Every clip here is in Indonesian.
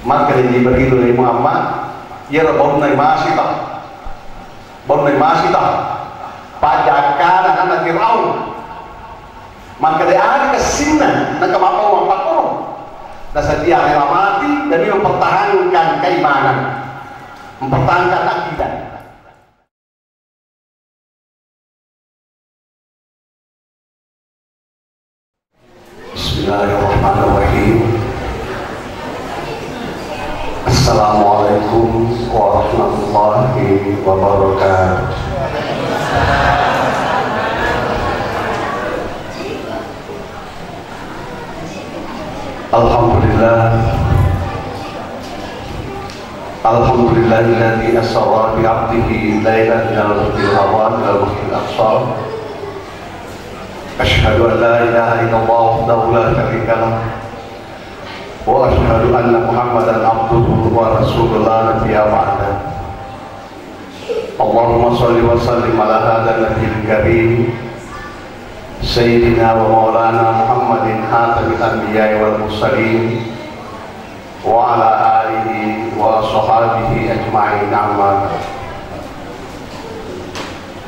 maka ini begitu dari Muhammad ya baru naik masih pajakan anak Firaun maka dia ada kesina nak kemapau mapakoro dasar dia rela mati dan dia mempertahankan keimanan, mempertahankan akidah. Bismillahirrahmanirrahim. Assalamualaikum warahmatullahi wabarakatuh. Alhamdulillahilladzi asra bi 'abdihi lailan minal masjidil haram ilal masjidil aqsa. Asyhadu an la ilaha illallah wahdahu la syarika lah wa asyhadu anna Muhammadan 'abduhu wa rasuluhu la nabiyya ba'da. Allahumma shalli wa sallim ala hadzal nabiyil karim Sayyidina wa maulana Muhammadin khatamil anbiya'i wal mursalin wa ala alihi wa sahbihi ajma'in amma ba'd.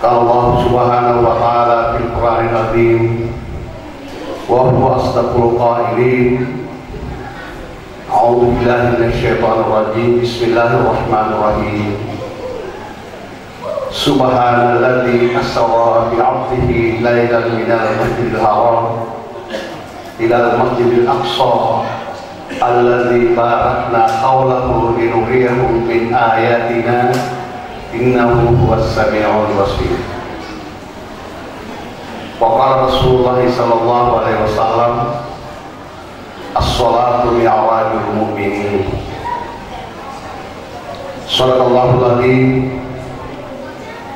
Qala Allah subhanahu wa ta'ala fil Qur'anil azim wa huwa asdaqul qailin. A'udzu billahi minasy syaithanir rajim. Bismillahirrahmanirrahim. Subhanalladzi asra bi 'abdihi lailan minal masjidil haram ilal masjidil aqsa alladzi barakna hawlahu linuriyahu min ayatina innahu huwas sami'ul basir. Wa qala Rasulullah sallallahu alaihi wasallam as-salatu mi'rajul mu'minin. Shadaqallahul adzim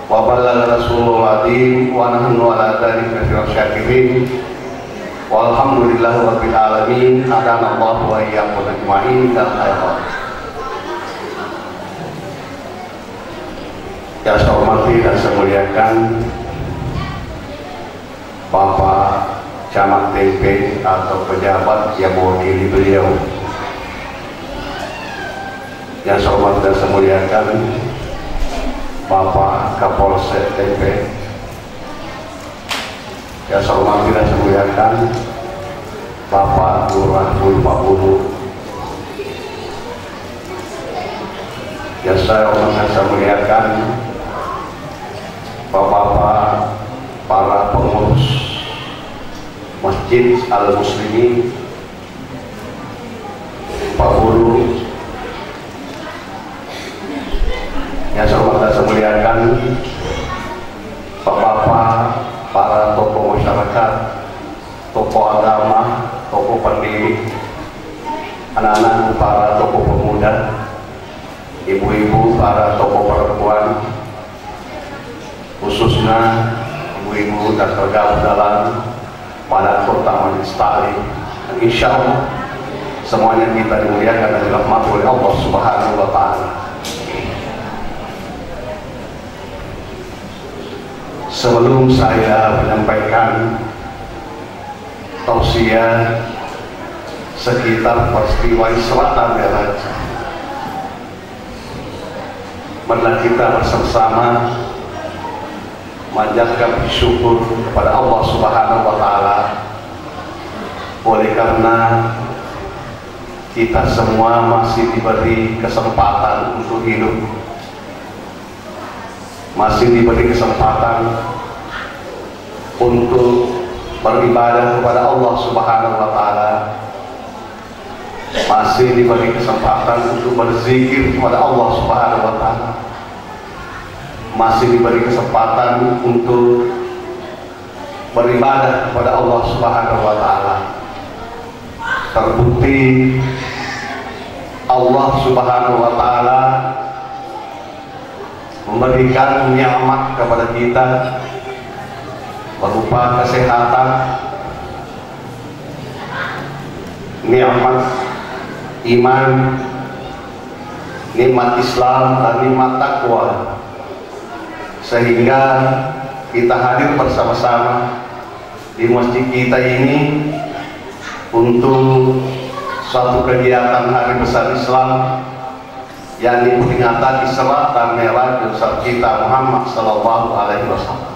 wa ballagha rasulul adzim wa nahnu ala dzalika minasy syakirin. Walhamdulillahi rabbil alamin. Adana Allahu wa iyyakum ajma'in dan khairat. Yang saya hormati dan saya muliakan Bapak Camat TP atau pejabat yang mewakili beliau. Yang saya hormati dan saya muliakan Bapak Kapolsek TP. Yang saya hormati dan saya muliakan Bapak Lurah Pak Bulu. Yang saya hormati dan saya muliakan Bapak-bapak para pengurus Masjid Al-Muslimin, Pak Guru. Yang saya hormati dan saya muliakan Bapak-bapak para tokoh masyarakat, tokoh agama, tokoh pendidik, anak-anak para tokoh pemuda, ibu-ibu para tokoh perempuan, khususnya ibu-ibu dan tergabung dalam pada kota Majelis Ta'lim. Insya Allah semuanya kita dimuliakan dan dirahmati oleh Allah Subhanahu wa Ta'ala. Sebelum saya menyampaikan tausiah sekitar peristiwa Isra dan Mi'raj, marilah kita bersama-sama manjatkan syukur kepada Allah Subhanahu wa Ta'ala. Oleh karena kita semua masih diberi kesempatan untuk hidup, masih diberi kesempatan untuk beribadah kepada Allah Subhanahu wa Ta'ala, masih diberi kesempatan untuk berzikir kepada Allah Subhanahu wa Ta'ala, masih diberi kesempatan untuk beribadah kepada Allah Subhanahu wa Ta'ala. Terbukti Allah Subhanahu wa Ta'ala memberikan nikmat kepada kita berupa kesehatan, nikmat iman, nikmat Islam dan nikmat takwa, sehingga kita hadir bersama-sama di masjid kita ini untuk suatu kegiatan hari besar Islam yang diperingatan Isra dan Mi'raj besar kita Muhammad Sallallahu Alaihi Wasallam.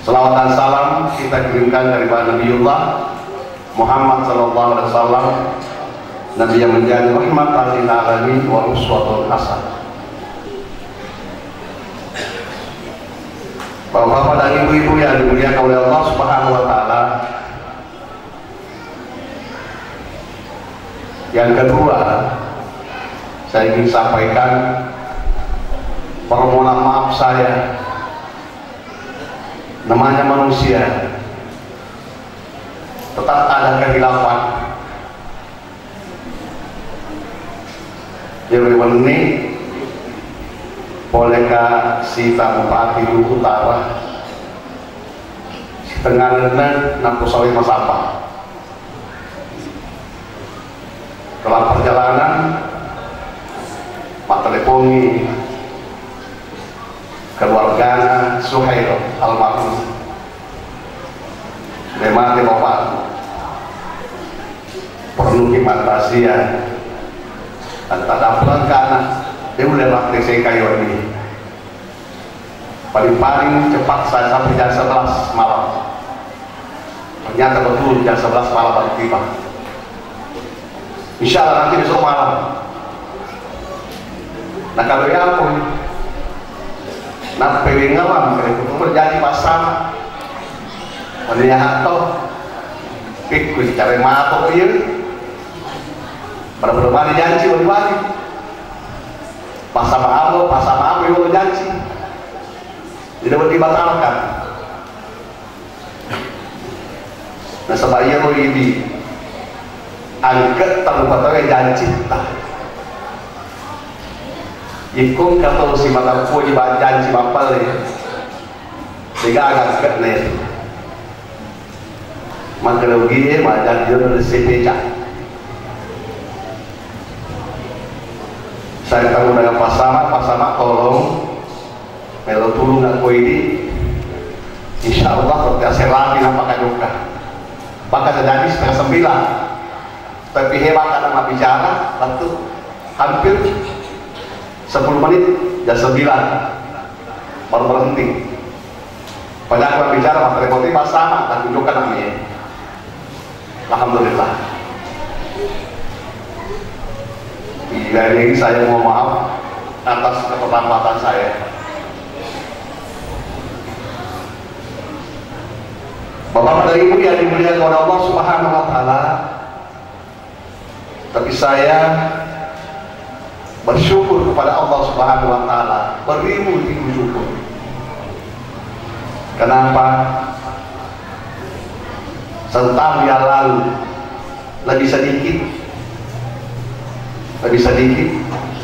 Selawat dan salam kita kirimkan dari Nabiullah Muhammad Sallallahu Alaihi Wasallam, Nabi yang menjadi rahmatan lil alamin wa uswatun hasanah. Bapak-bapak dan ibu-ibu yang dimuliakan oleh Allah Subhanahu wa taala. Yang kedua, saya ingin sampaikan permohonan maaf saya. Namanya manusia, tetap ada kehilafan. Jadi ini bolehkah si Bupati Luhut Utara setengah nampu sawit mas apa dalam perjalanan mak teleponi keluarga Suhail almarhum memang bapak perlu kimantasian dan tak dapat karena dia udah waktu saya kayu ini paling cepat saya sampai jam 11 malam. Ternyata betul jam 11 malam baru tiba. Insya Allah nanti besok malam. Nah kalau ya pun nak PW ngawam kalau itu berjanji pasang melihat toh pikir cara matok dia benar-benar janji wali pasang maaf itu janji tidak boleh dibatalkan. Nah sebaya lo ini angkat terlupa janji tak ikut kata si mata puji janji mapal ni sehingga agak ket ni maka rugi macam dia ada sepeca. Saya tahu dengan pasama tolong melo tulung aku ini insya Allah terbiasa lagi nampak duka bahkan terjadi setengah 9 tapi hebat karena bicara waktu hampir 10 menit jam 9 baru berhenti. Padahal aku bicara maka repoti sama dan tunjukkan namanya. Alhamdulillah. Ini saya mohon maaf atas keterlambatan saya. Bapak dan Ibu yang dimuliakan oleh Allah Subhanahu wa taala, tapi saya bersyukur kepada Allah Subhanahu wa taala, beribu syukur. Kenapa? Setahun yang lalu lebih sedikit,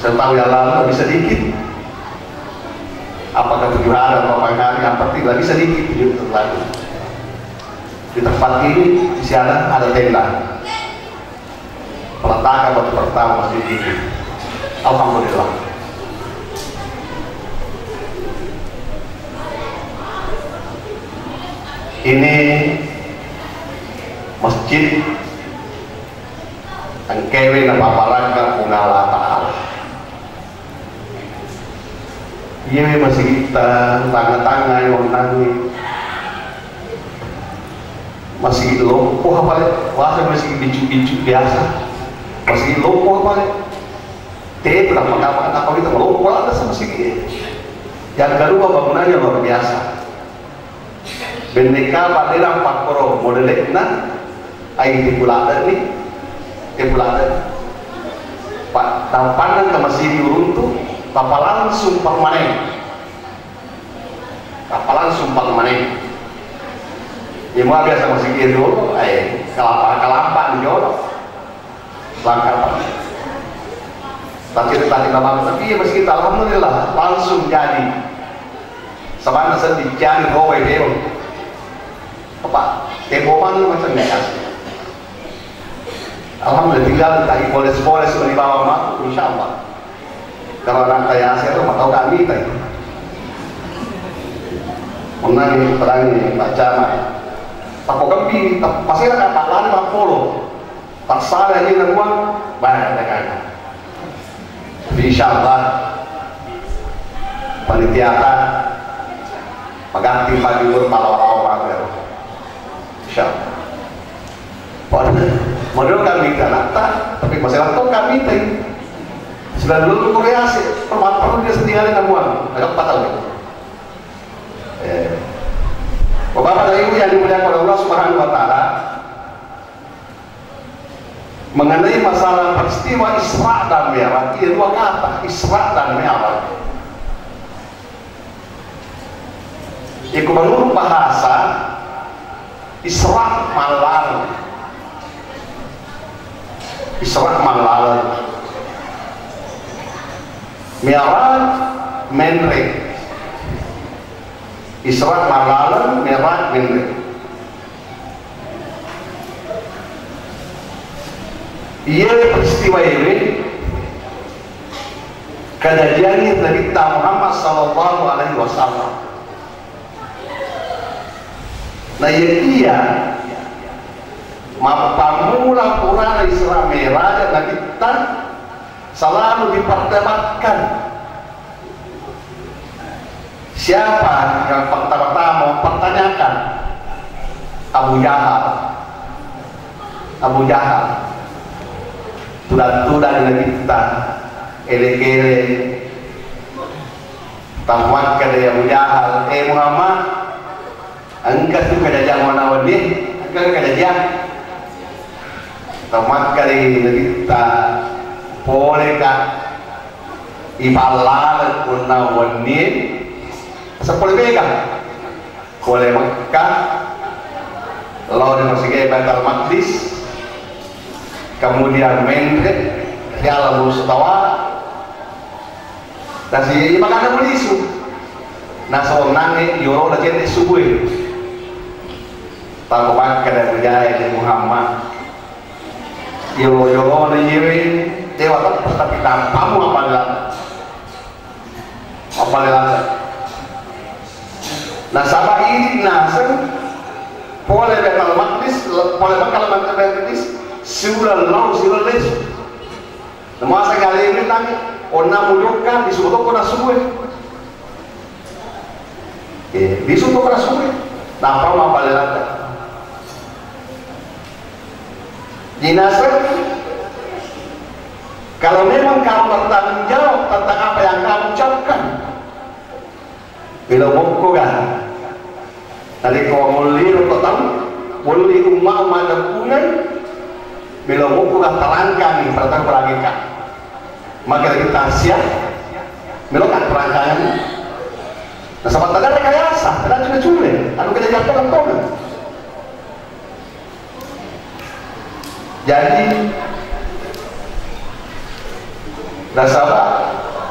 setahun yang lalu lebih sedikit. Apakah 7 hari atau 8 hari, yang penting lebih sedikit 7 lalu. Di tempat ini di sana ada tenda peletakan waktu pertama masjid ini. Alhamdulillah. Ini masjid yang kewe na paparaga kung Allah Ta'ala. Iya masih kita tanga-tanga yung nangin masih lumpuh apa ya? Wah masih bicu-bicu biasa, masih lumpuh apa ya? Tapi berapa kali kita lumpuh ada sama sih. Yang kedua bangunannya luar biasa. Bendeka padera 4 koro modelnya, air di Bulada nih, Pak tampanan ke masih diruntuh, kapalan sumpah manen. Ya mau biasa masih gitu, kelapa di jauh, langkah. Tadi tapi ya meski kita alhamdulillah langsung jadi. Sebenarnya sedih jadi gawe deh. Apa? Tempoman macam ni asli. Alhamdulillah tinggal tadi poles-poles di bawah mak, insyaallah. Kalau nak kaya saya tu mak tahu kami tadi. Menang perang ini baca mak. Tako kami, pasti nak kapalan mak polo. tak salah ini semua banyak mereka. Insyaallah panitia mengganti pagi berpala-pala insyaallah. Model kami kan tapi masalah itu kami teh sudah dulu kreasi perlu dia sendiri semua agak patah nih. Bapak dan Ibu yang dimuliakan oleh Allah Subhanahu wa taala, mengenai masalah peristiwa Isra dan Mi'raj, ini dua kata, Isra dan Mi'raj. Itu menurut bahasa Isra malal, Isra malal, Mi'raj menre. Isra malal, Mi'raj menre. Ia peristiwa ini kejadian Nabi Muhammad sallallahu alaihi wasallam. Nah ia mapamula Quran Isra Mi'raj Nabi selalu diperdebatkan. Siapa yang pertama mempertanyakan? Abu Jahal. Abu Jahal tudan kita ele-ele tamat kada Abu Jahal Muhammad angkat tu kada jangan nawan ni angkat kada jang tamat kada kita boleh ka ibalal kunawan ni sepuluh bega boleh Mekah lalu masih gaya Baitul Maqdis kemudian mentre di alam mustawa dan si makanya belisu nah seorang yoro da gente subuh tanpa kada berjaya di Muhammad yoro na yewe dewa tapi tampamu apalah nah sama ini nasem boleh Baitul Maqdis boleh Baitul Maqdis sudah lau sudah les masa kali ini tanya ona mulukan disuruh kena suwe disuruh kena suwe nampak apa lelaki jenazah kalau memang kamu bertanggung jawab tentang apa yang kamu ucapkan bila mau kan tadi kau muli untuk tahu muli umat dan punai bila mau kan terangkan pertama perangkan maka kita siap bila kan perangkan nah sahabat tadi rekayasa ada cuma anu kita jatuh kan jadi nah sahabat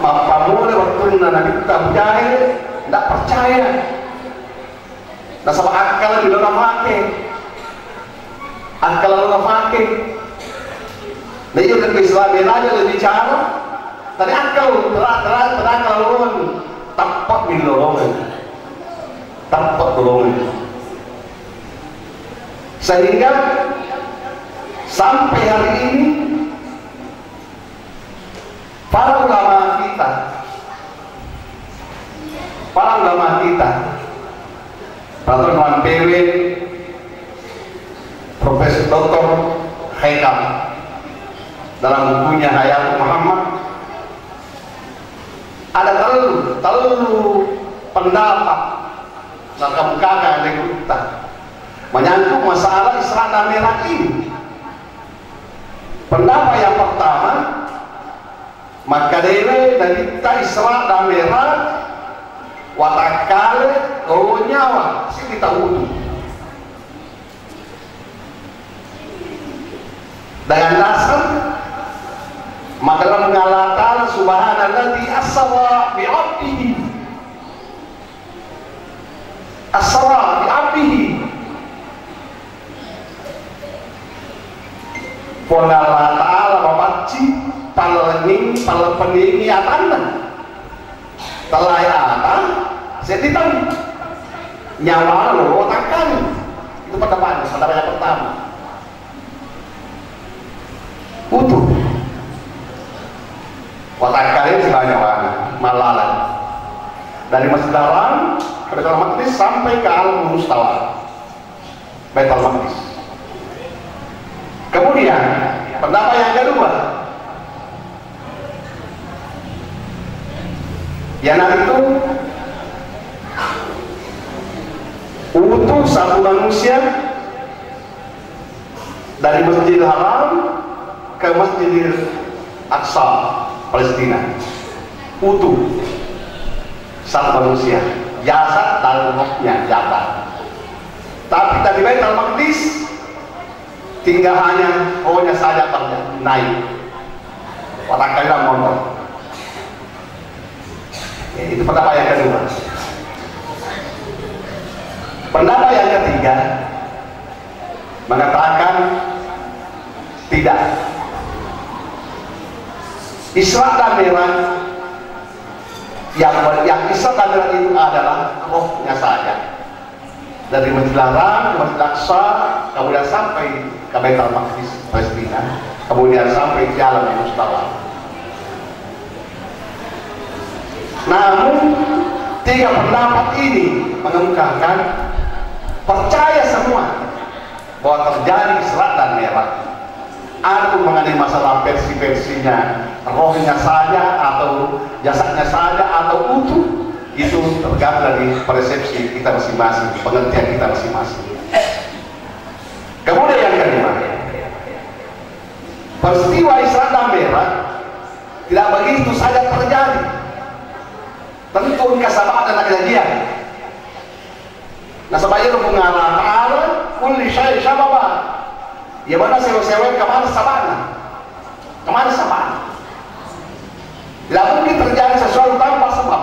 mampamule waktu Nabi kita jahil tidak percaya nah sahabat akal bila nak pakai akal nak pakai nah itu kan Islam aja lebih cara tadi akal terang lorong tampak di lorong tampak lorong sehingga sampai hari ini para ulama kita Pak PW Profesor Dr. Haikam dalam bukunya Hayat Muhammad ada terlalu pendapat dan kemukakan yang kita menyangkut masalah Isra dan Mi'raj ini. Pendapat yang pertama maka dewe dan kita Isra dan Mi'raj watakale nyawa si kita utuh dengan dasar maka dalam mengatakan subhanalladzi asra bi 'abdihi Allah Ta'ala membaci palepeningi atanna telai atan setitan nyawa lo otakan itu pendapat yang pertama utuh. Watak kalian sebanyak mana malalan dari Masjidil Haram ke Baitul Maqdis sampai ke Al-Mustawa Baitul Maqdis. Kemudian pendapat yang kedua, yang itu utuh satu manusia dari Masjidil Haram ke Masjidil Aqsa Palestina, utuh satu manusia, jasad dan rohnya jasad. Tapi dari Baitul Maqdis tinggal hanya rohnya saja naik. Watak kalian motor. Ya, itu pendapat yang kedua. Pendapat yang ketiga mengatakan tidak. Isra dan Mi'raj yang Isra dan Mi'raj itu adalah rohnya saja. Dari Masjidil Haram ke Masjidil Aqsa, kemudian sampai ke Baitul Maqdis Palestina, kemudian sampai ke Jalan Mustawa. Namun tiga pendapat ini mengemukakan percaya semua bahwa terjadi Isra dan Mi'raj. Adapun mengenai masalah versi-versinya, rohnya saja atau jasadnya saja atau utuh, itu tergantung dari persepsi kita masing-masing, pengertian kita masing-masing. Kemudian yang kedua, peristiwa Isra dan Mi'raj tidak begitu saja terjadi. Tentu kesabaan dan kejadian. Nah sebagai pengarah ta'ala kulli syai' sababa. Ya mana sewa-sewa kemana sabana? Kemana sabana? Tidak mungkin terjadi sesuatu tanpa sebab.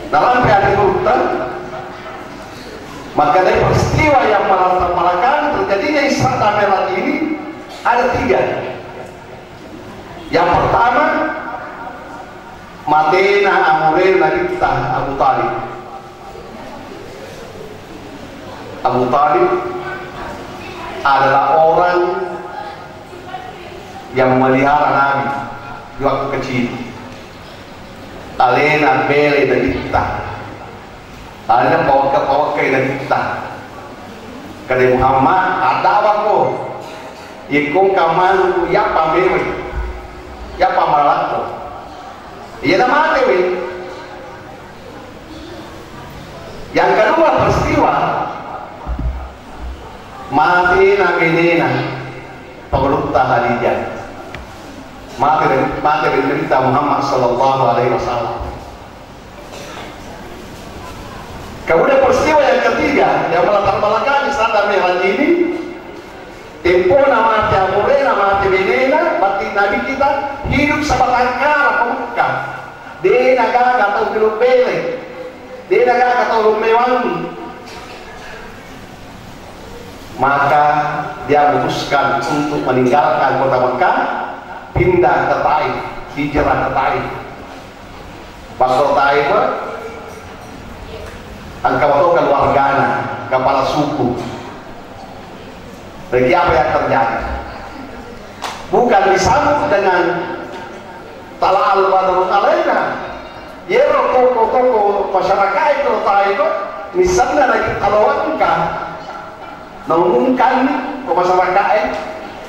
Dalam keadaan urutan, maka dari peristiwa yang melatar belakang terjadinya Isra dan Mi'raj ini ada tiga. Yang pertama, matena amurel nabita Abu Talib. Abu Talib adalah orang yang memelihara Nabi di waktu kecil. Alena bele nabita, alena pawakai nabita. Kada Muhammad ada wako, ikung kaman ya pamewe. Ya pamalako, iya nama tewi. Yang kedua peristiwa mati naginina pengelukta Khadijah, mati berita Muhammad Sallallahu Alaihi Wasallam. Kemudian peristiwa yang ketiga yang melatar belakangi Isra dan Mi'raj ini, tempo nama Amure, nama Benena, berarti Nabi kita hidup sebatang kara pemuka. Dia naga atau belum bele, dia naga atau belum mewangi. Maka dia memutuskan untuk meninggalkan kota Mekah, pindah ke Taif, hijrah ke Taif. Pas ke Taif, engkau keluarganya, kepala suku. Bagi apa yang terjadi? Bukan disambut dengan talal badrun alaina. Ya toko-toko masyarakat itu Taif, misalnya lagi kalauangkan mengumumkan ke masyarakat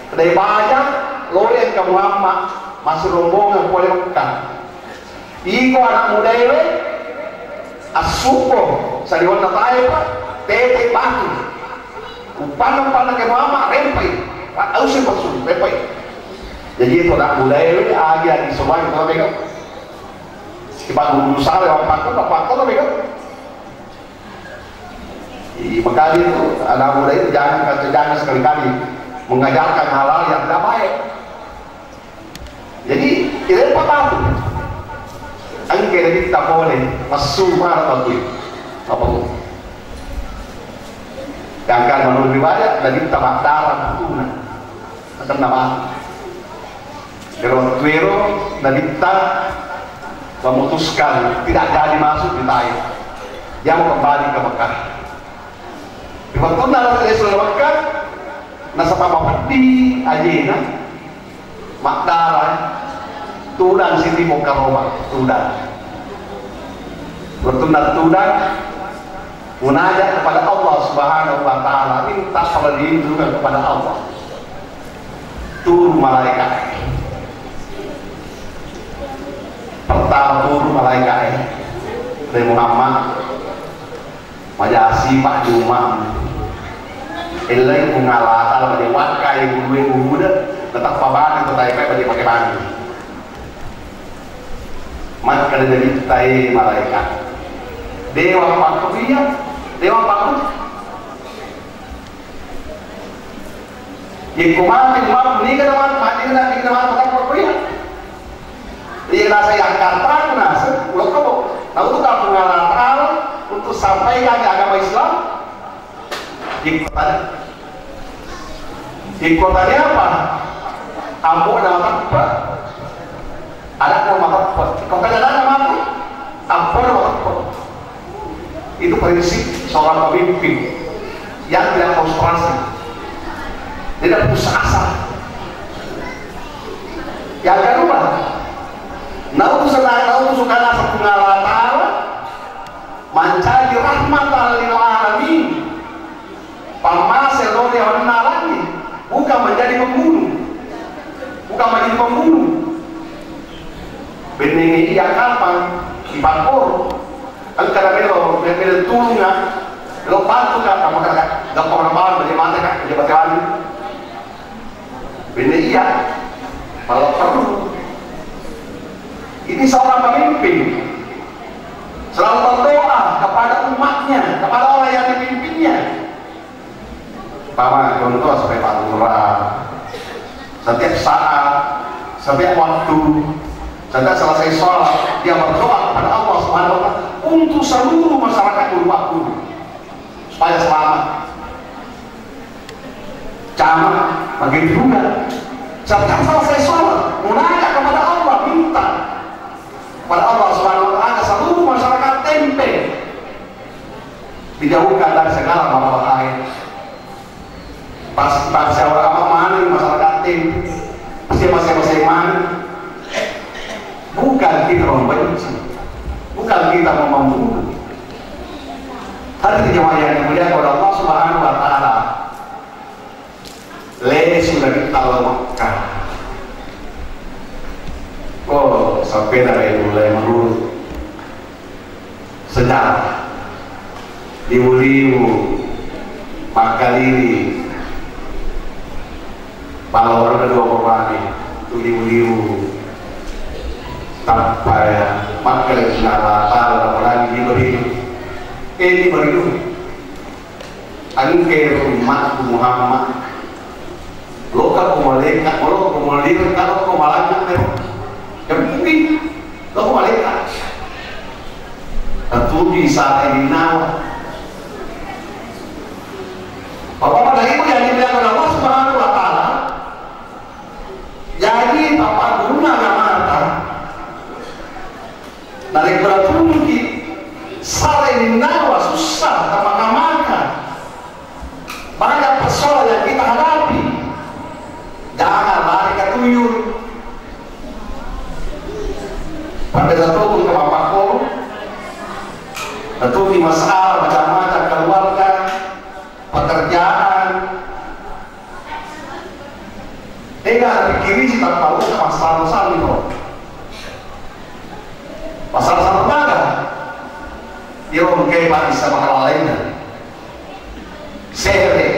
kedai banyak loren ke Muhammad masuk rombongan boleh Mekah. Iko anak muda ini asuko sariwan Taif tete batu upana ke Muhammad rempai ausin pasuk rempai. Jadi itu anak muda ini lagi semua itu mereka kita dulu sare apa mereka. Maka itu anak muda itu jangan sekali-kali mengajarkan hal-hal yang tidak baik. Jadi kita patah angke dari kita boleh masuk marah itu apa itu yang akan menurut riwayat dari kita makdaran tuna akan nama kalau tuero dari kita memutuskan tidak jadi masuk di Taif, dia mau kembali ke Mekah. Di waktu dalam Islam Mekah nasa pamapadi ajena makdara tudang sini mau karoma tudang bertundak-tundak munajat kepada Allah Subhanahu wa taala, minta perlindungan kepada Allah. Turun malaikat. Pertama turun malaikat dari Muhammad majasi Pak Juma ilai mengalah kalau dia wakai gue muda tetap paban itu tai pakai bani mat kada jadi tai malaikat dewa pakut dia dewa pakut yang kumatin mak ni kada mat mati kada mat pakut dia dia rasa yang kata nasa ulah kau tahu tu tak pengaral untuk sampaikan agama Islam di kotanya apa? Ambo nama tempat ada nama tempat kotanya ada nama apa? Ambo nama tempat itu prinsip seorang pemimpin yang tidak frustrasi tidak putus asa. Yang kedua nau suka nasa pengalatan mencari rahmatan lil alamin pamasel oleh orang narani bukan menjadi pembunuh benengi iya kapan dipakor angkara melo tulunga lo bantu kan kamu kan gak pernah bangun bagaimana kan pejabat benengi iya kalau perlu ini seorang pemimpin selalu berdoa kepada umatnya, kepada orang yang dipimpinnya. Pertama, contoh sebagai Pak Lurah, setiap saat, setiap waktu, setiap selesai sholat, dia berdoa kepada Allah Subhanahu wa Ta'ala untuk seluruh masyarakat Uluwatu supaya selamat. Sama, begitu juga. Setiap selesai sholat, munajat kepada Allah, minta kepada Allah Subhanahu wa Ta'ala seluruh masyarakat tempe dijauhkan dari segala mara bahaya. Pas siapa mana masyarakat tempe pasti masing-masing mana bukan kita membenci, bukan kita membunuh. Hari jemaah yang mulia kepada Allah Subhanahu wa Ta'ala sudah kita lemahkan. Oh, sampai dari mulai menurut sejarah limu-limu makalili pahlawan kedua korban itu limu-limu tanpa makal sinala orang di beridu angker umat Muhammad lokal kumaleka kalau kumalika kalau kumalanya yang mungkin kau malaikat tentu bisa ini nawa apa pada itu yang dibilang oleh Allah Subhanahu wa Ta'ala jadi bapak guna mata dari berarti salah ini nawa susah makan banyak persoalan yang kita hadapi jangan lari ke tuyul pada satu ke bapakku tentu di masalah macam-macam keluarga pekerjaan enggak pikiri sih tak tahu masalah itu masalah lembaga dia mungkin pak bisa masalah lainnya sehari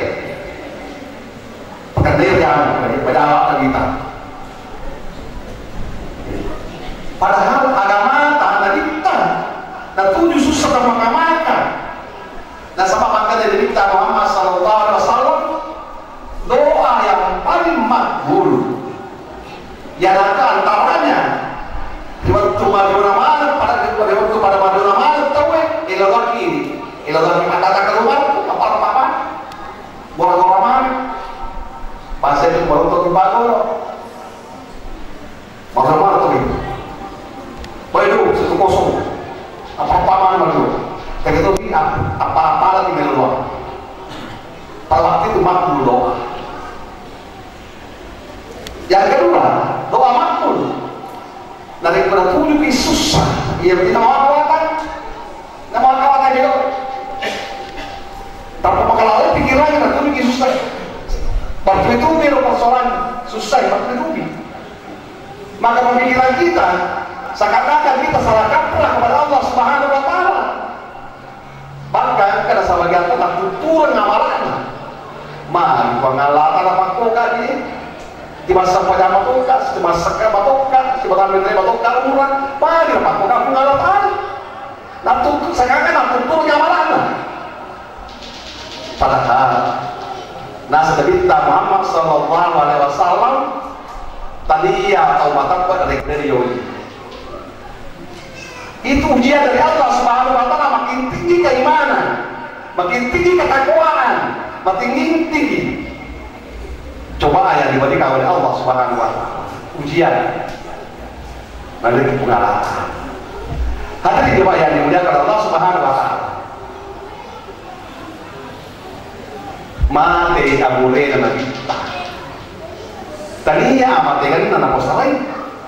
pekerjaan pada awak kita padahal agama tak ada kita dan tujuh susah mengamalkan dan sama maka dari kita Muhammad sallallahu alaihi wasallam doa yang paling makbul yang ada antaranya di waktu maduna malam pada waktu pada maduna malam tahu ilalaki kata keluar apa bola-bola malam bahasa itu baru untuk bagol bola-bola tuh baru satu kosong apa-apa mana dulu kayak itu apa-apa lagi meluap pada waktu itu makbul doa kita seakan-akan kita salah kaprah kepada Allah Subhanahu wa taala. Bahkan kada sebagian kita tuturun ngamalan. Mari pengalatan apa kok di masa pajama tukas, di masa kerja tukas, di masa menteri tukas umuran, mari apa kok pengalatan. Nah tutur seakan-akan tuturun ngamalan. Padahal nasa Nabi Muhammad sallallahu alaihi wasallam tadi ya atau mata kuat dari yoi. Itu ujian dari Allah Subhanahu wa taala, makin tinggi keimanan, makin tinggi ketakwaan, makin tinggi cobaan yang diberikan oleh Allah Subhanahu wa taala. Ujian dari pengalaman. Hati coba yang dimuliakan Allah Subhanahu wa taala. Mate amule na kita. Tania amate kan na naposalay.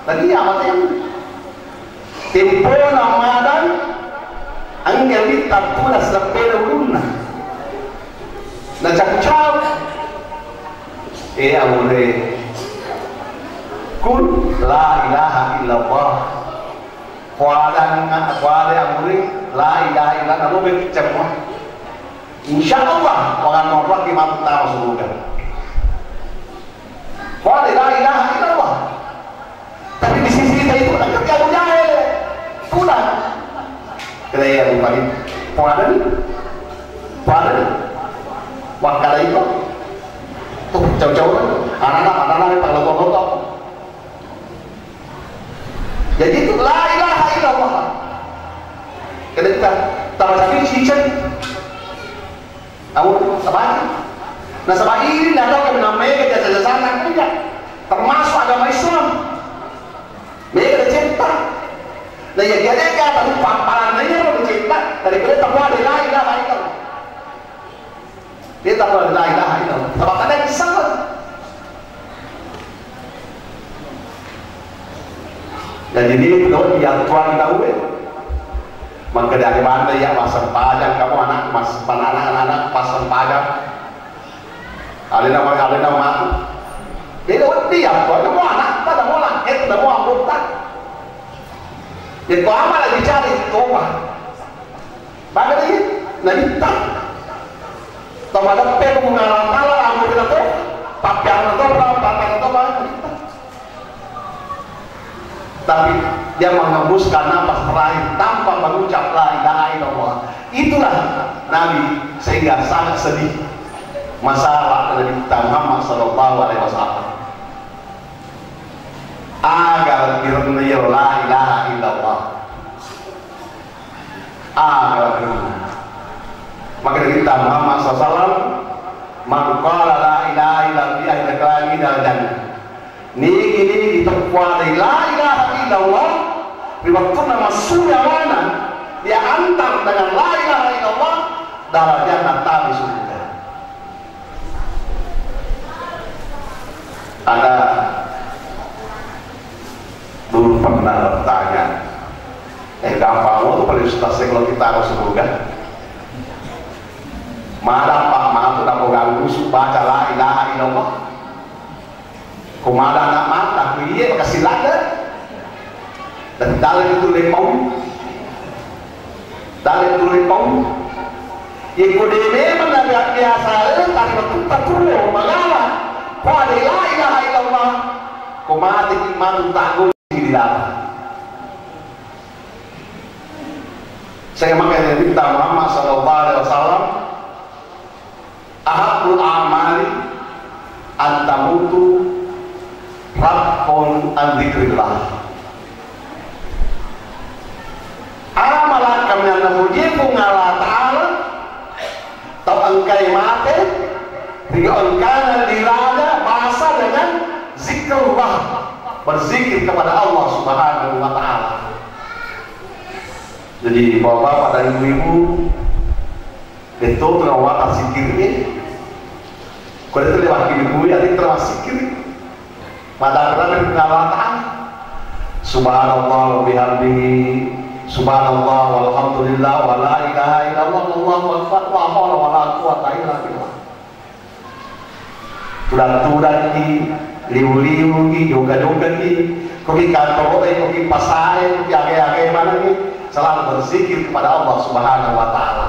Tania amate yang tempo na madan ang galit tapuna sa pera uluna. Na chakchao amule kun la ilaha illallah. Kuadan amule la ilaha illallah no bechamwa. Insya Allah orang orang di mampu tahu surga. Wa la ilaha illallah. Tapi di sisi kita itu ada yang jahil. Pulang. Kaya yang paling padan. Wakala itu. Tuh jauh-jauh anak-anak panglotok-lotok. Jadi itu la ilaha illallah. Ketika tahu sisi Awak sabari. Nah sabari ini tidak tahu kami ke jasa-jasa punya, termasuk agama Islam. Mereka cinta. Nah yang dia kata pamparannya orang cinta daripada takwa la ilaha illallah. Dia takwa la ilaha illallah. Sebab ada kisah. Dan ini belum yang Tuhan tahu. Maka dari mana ya pasang pajak kamu anak mas anak-anak pasang pajak alina mati dia dia kamu anak tak mau langit tak mau anggota jadi kau apa lagi cari toba bagaimana ini nanti tak tahu ada pelu mengalah ambil kita tu papian atau tapi dia mengembuskan napas terakhir tanpa mengucap la ilaha illallah. Itulah Nabi sehingga sangat sedih masalah Nabi Muhammad sallallahu alaihi wasallam agar dirunai la ilaha illallah agar maka Nabi Muhammad sallallahu man qala la ilaha illallah dan ini diterkuat la ilaha illallah di waktu nama suryawana dia antar dengan la ilaha illallah dalam jannah di surga. Ada dulu pernah bertanya gampang itu paling susah kalau kita harus surga mana pak maaf tidak mau ganggu baca la ilaha illallah kumada nak mata iya kasih lada dan dalam itu lepong yang kode memang nabi biasa tadi waktu tertulis mengalah pada la ilaha illallah kumati iman tanggung di dalam saya makanya minta Muhammad sallallahu alaihi wasallam ahabul amali antamutu Rabbun an-dzikrillah amalan kami yang memujibu Allah Ta'ala atau engkai mati hingga engkana dilada bahasa dengan zikrullah berzikir kepada Allah Subhanahu wa Ta'ala. Jadi bapak-bapak dan ibu-ibu itu terawat zikirnya kalau itu lewat ibu ya itu terawat zikir padahal pengalatan subhanallah wa bihamdihi subhanallah walhamdulillah wa la ilaha illallah wallahu akbar wa haula wa la quwwata illa billah tudan-tudan ki liu-liu ki yoga-yoga ki koki kantor, koki pasai, koki age-age mana nih, selalu berzikir kepada Allah Subhanahu wa Ta'ala.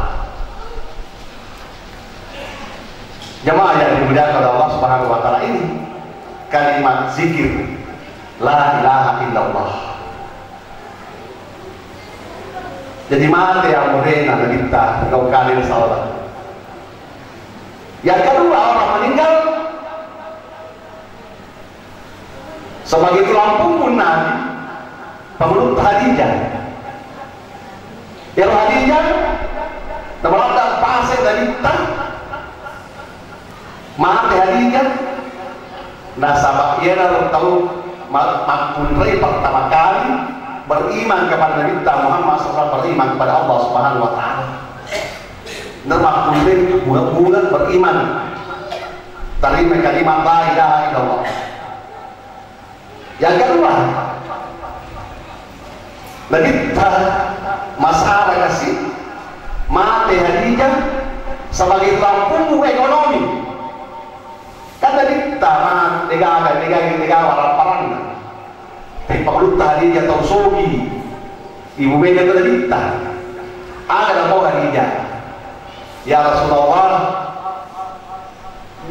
Jemaah yang dimuliakan oleh Allah Subhanahu wa Ta'ala, ini kalimat zikir la ilaha illallah. Jadi mati yang morena kita kau kalian salah. Yang kedua, orang meninggal sebagai tulang punggung Nabi, pemeluk Khadijah. Yang Khadijah memeluk pasir dari kita, mati Khadijah. Nah, sahabat ia tahu makmum pertama kali beriman kepada Nabi Muhammad SAW, beriman kepada Allah Subhanahu wa Ta'ala. Makmum bulan beriman, terima kalimat la ilaha illallah. Yang kedua, Nabi masalah kasih mati Khadijah sebagai punggung ekonomi. Kan tadi tamat negara orang-orang tapi perlu tadi dia tahu sogi ibu beda tadi ada mau Khadijah ya Rasulullah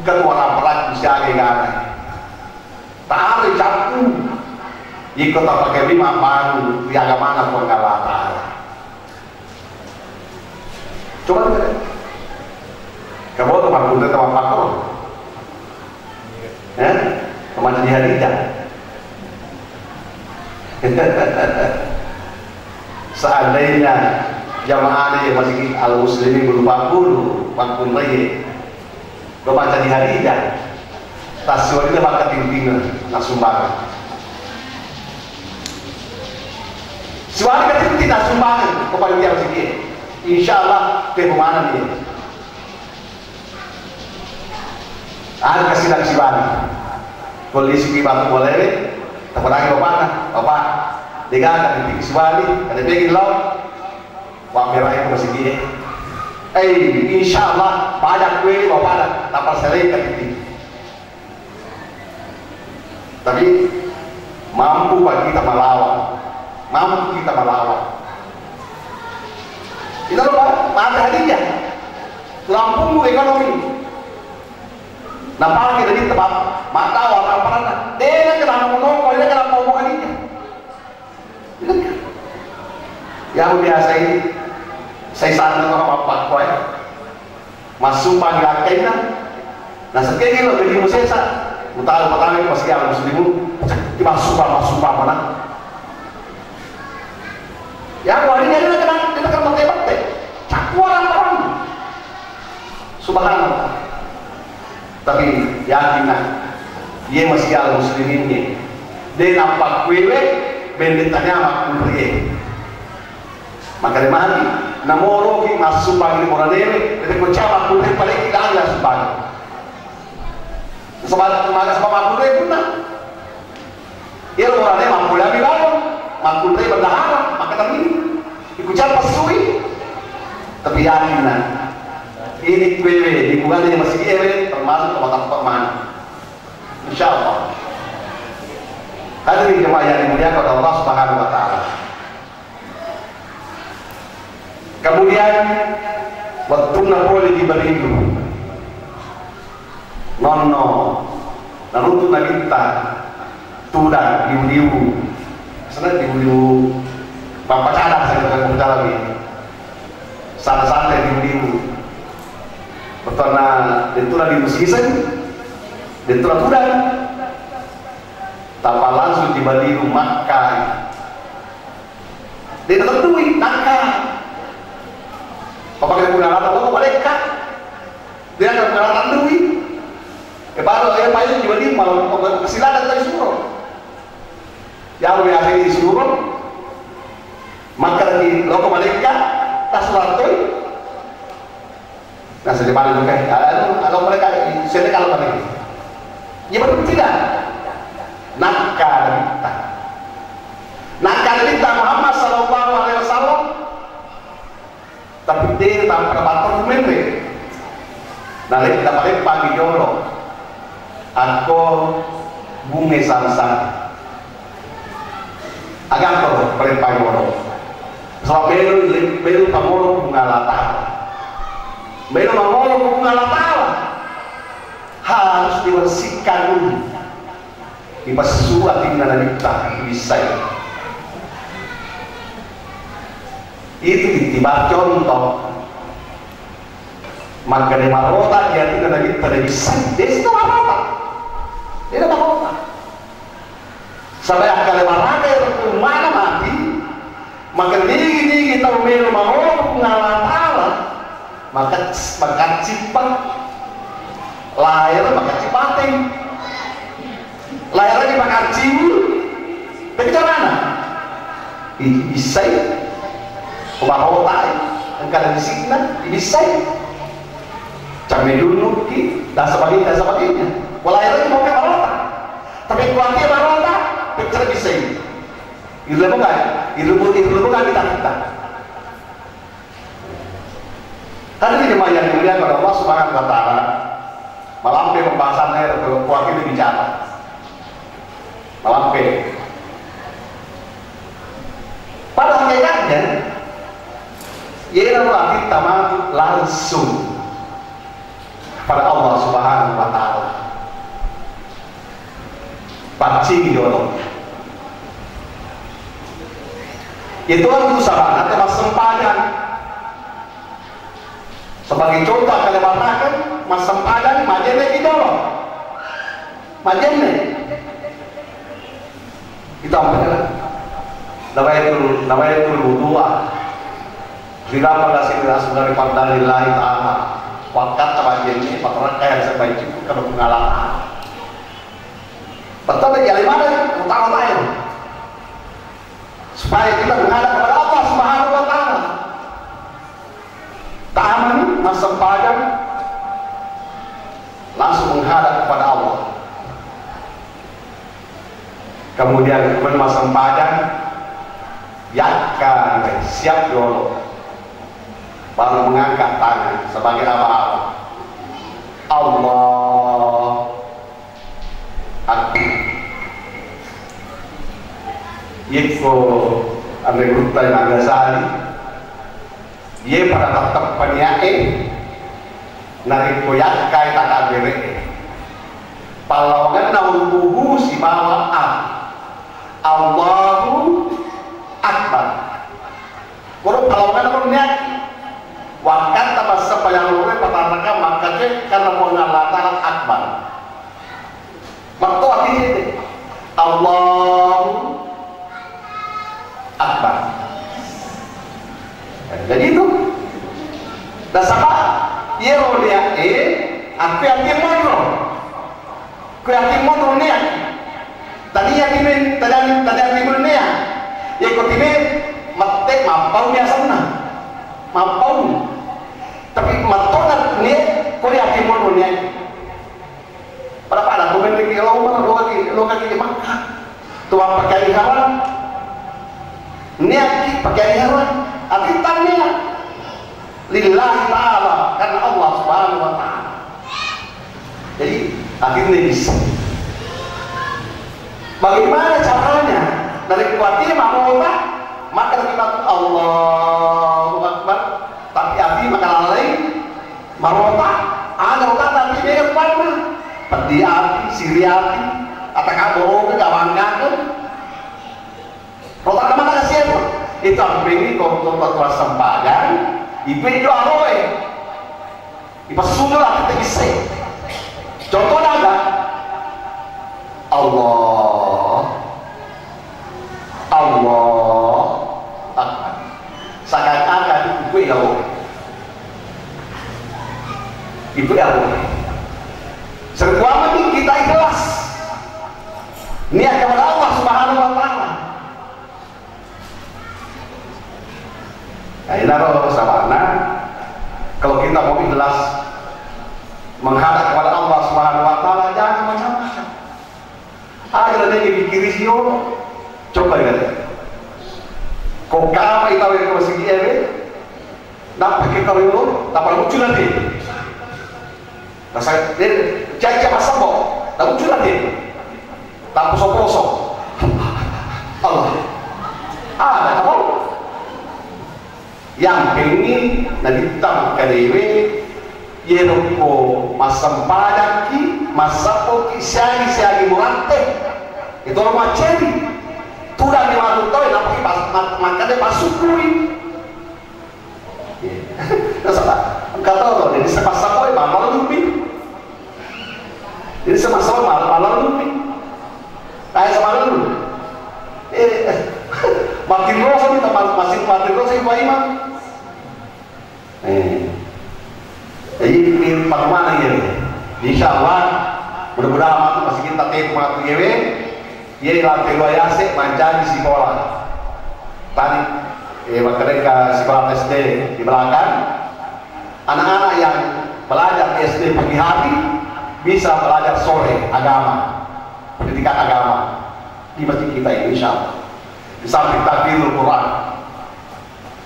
bukan orang-orang bisa negara tarik campur ikut tak pakai lima malu di agama pun kalah Ta'ala. Coba kamu tuh mampu teman pakor teman di Khadijah. Seandainya jamaah ini masih al-muslimin berupa guru waktu lagi baca di Khadijah tasawuf itu bakal tinggal langsung banget suara kan tidak sumbangan kepada dia sedikit insyaallah ke mana dia ada kesilang sibani kondisi batu boleh terperangin bapak dia di sibani ada begini loh wak merah itu masih dia insyaallah banyak kue bapak tak perselai ke tapi mampu kita melawan itu loh mati Khadijah Lampung ekonomi nampak kita di tempat mata orang-orang dia kena ngomong dia kena ngomong Khadijah yang biasa ini saya sana orang apa kau masuk panggil akhirnya nah sekian lo jadi musesa mutalah pertama pasti yang muslimun masuk mana yang walinya dia kena mati cakuan orang subhanallah tapi yakinlah dia masih al muslimin dia nampak kue bendetanya makmum dia maka dia mati namoro ki masuk panggil orang dewe dia kocak makmum dia paling tidak ada subhanallah sebab makmum dia pun dia orang dia mampu lagi lalu mampu dia berdahara maka terlalu ikut jalan pasui tapi yakinlah ini kue lingkungan yang masih kue termasuk tempat-tempat mana insyaallah hadirin jemaah yang dimuliakan oleh Allah Subhanahu wa Ta'ala. Kemudian waktu boleh diberikan nono narutu kita tudan diu sana diu bapak cadang saya akan lagi santai diu betul na ditulah di musisen ditulah tudan tanpa langsung tiba di rumah dia tertui nakal pakai pengaratan atau mereka dia akan pengaratan duit baru dia paling tiba di malam kesilapan dari suruh yang biasa di suruh maka di loko mereka tas lantui nah sejauh juga kalau mereka sini kalau mereka ya betul tidak nakal kita Muhammad sallallahu alaihi wasallam tapi dia tanpa batas membre nah kita paling pagi jolo aku bunga sansan agak kok perempuan bodoh. Sebab belu pamolo bungalata, belu pamolo bungalata harus dibersihkan dulu, dipasuatin dengan kita bisa. Itu tiba contoh. Maka di marota dia tidak bisa. Dia itu marota. Dia marota. Sampai akal marota itu mana mati. Maka tinggi kita melu marota ngalatala. Maka cipat. Lahir maka cipating. Lahir lagi maka cibu. Tapi mana? Bisa. Marota. Engkau di sini bisa. Cami dulu dan sebagainya. Walau itu mau ke marota, tapi kuatnya marota, picture bisa ini. Ilmu bukan kita. Tadi di jemaah yang mulia kepada Allah Subhanahu Wa Taala, malampe pembahasannya atau kuatnya bicara. Malampe. Pada hakikatnya, ialah kita langsung pada Allah Subhanahu Wa Taala. Pacing jodoh. Itu kan usaha nanti mas sempadan. Sebagai contoh kalau katakan mas sempadan majene idolo. Majene. Kita apa? Namanya itu wudhu. Bila pada sini langsung dari Fadlillahi Ta'ala. Wakat sebagian ini patron kayak sebaik itu kalau pengalaman betul ya mana utama lain supaya kita menghadap kepada Allah Subhanahu Wa Taala. Taman masa padang langsung menghadap kepada Allah. Kemudian masa padang yakan siap dulu. Baru mengangkat tangan sebagai apa-apa. Allah Akbar. Yaitu ambil grup yang agak sehari. Ia pada tetap peniae narik koyak kai tak kabere. Palongan nauluhu si bawa Allahu Akbar. Kurang palongan apa niat? Wakat tambah sepayang luwe pataraka makanya karena pengalatan akbar. Waktu artinya itu Allahu Akbar. Jadi itu dan sama ia dia aku yakin mono aku yakin mono nih tadi yakin tadi nih ya kau tiba mati mampau biasa mampau tapi matonan nih kau yakin mono nih pada pada kau memiliki lo kaki makan tuang pakai hewan niat pakai hewan tapi tanya lillahi ta'ala karena Allah Subhanahu Wa Ta'ala. Jadi akhirnya bisa bagaimana caranya dari kuatnya makrota maka kita Allahu Akbar tapi api maka lalai marota ada rota tapi dia kuatnya pedi api siri api atau kaboro ke gawangkan rota kemana siapa itu ini kalau kelas sempadan ibu itu aroe ipasulah kita bisa contohnya ada Allah Akbar seakan-akan ibu aroe serkuaman ini kita ikhlas niat kepada Allah Subhanahu Wa Ta'ala. Nah, ini adalah sabana kalau kita mau ikhlas menghadap kepada Allah Subhanahu Wa Ta'ala jangan macam-macam. Ada yang dikiri sih coba lihat. Kau kama itu yang kau segi ewe, nak pakai kau itu, tak perlu lucu nanti. Nah saya caca pasang kok, tak lucu nanti. Tak posok-posok. Allah, yang pengen nagitang kadewe yero ko masampadaki masapo kisagi murante itu rumah ceri tudah di marutoy napaki makanya pasukui kata lo ini sepasakoy mamal lupi ini sepasakoy mamal lupi kayak sama lu makin rosa nih masih makin rosa ibu imam jadi ini bagaimana ya insya Allah mudah-mudahan masih kita tahu matu yewe ye lantai dua yase menjadi sekolah tadi makanya sekolah SD di belakang anak-anak yang belajar SD pagi hari bisa belajar sore agama pendidikan agama di masjid kita ini insya Allah di samping takbirul Quran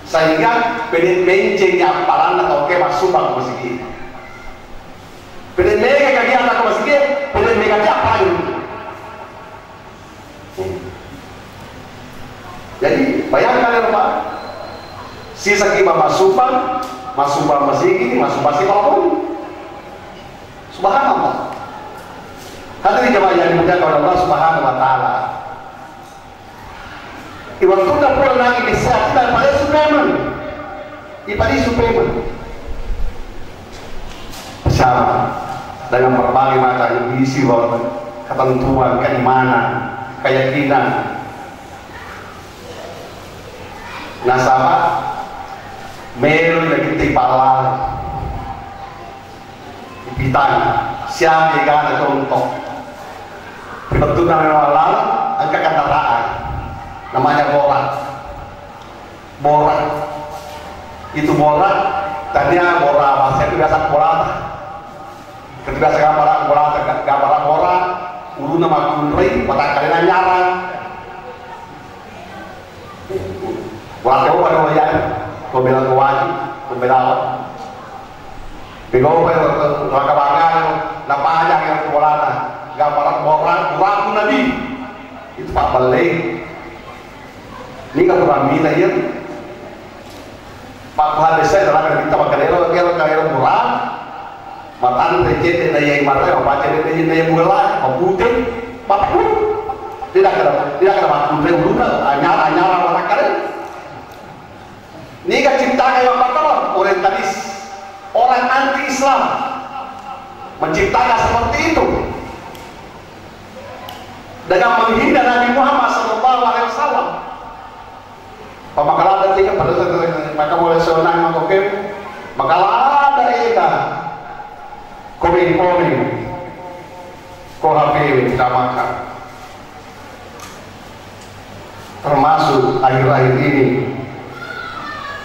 sehingga benceng yang paling atau kemas sumbang ke masjid kita benceng kegiatan ke masjid benceng apa itu jadi bayangkan ya Pak sisa kita masuk masjid ini masuk pasti apapun subhanallah hadirin jemaah yang dimuliakan oleh Allah Subhanahu wa taala. Iwan tunda pula lagi bisa kita pada Supreman. Ipadi Supreman. Sama dengan berbagai macam isi ketentuan keimanan, keyakinan. Nasabah melu lagi tipalal. Ipitan siang dia contoh. Betul namanya halal, angka kendaraan, namanya borat. Itu borat, tadinya borat, bahasa itu biasa borat. Ketika saya gambaran borat, ulu nama kunri, pada kalian nyarang. Borat itu pada wajan, kau bilang wajib, kau bilang. Bingung kalau kawangan, napa aja yang borat. Gambaran orang ragu nabi itu Pak Balik ini kan kurang minta ya Pak Balik saya dalam kita makan kalau murah matan recet dan yang marah apa cerita yang murah putih Pak pun tidak ada waktu dulu anyar orang kalian ini kan ciptakan yang pertama orientalis orang anti Islam menciptakan seperti itu dengan menghina Nabi Muhammad SAW. Pemakalan tiga pada maka boleh senang oke. Makalah ada eka koming ko HP tidak makan. Termasuk akhir-akhir ini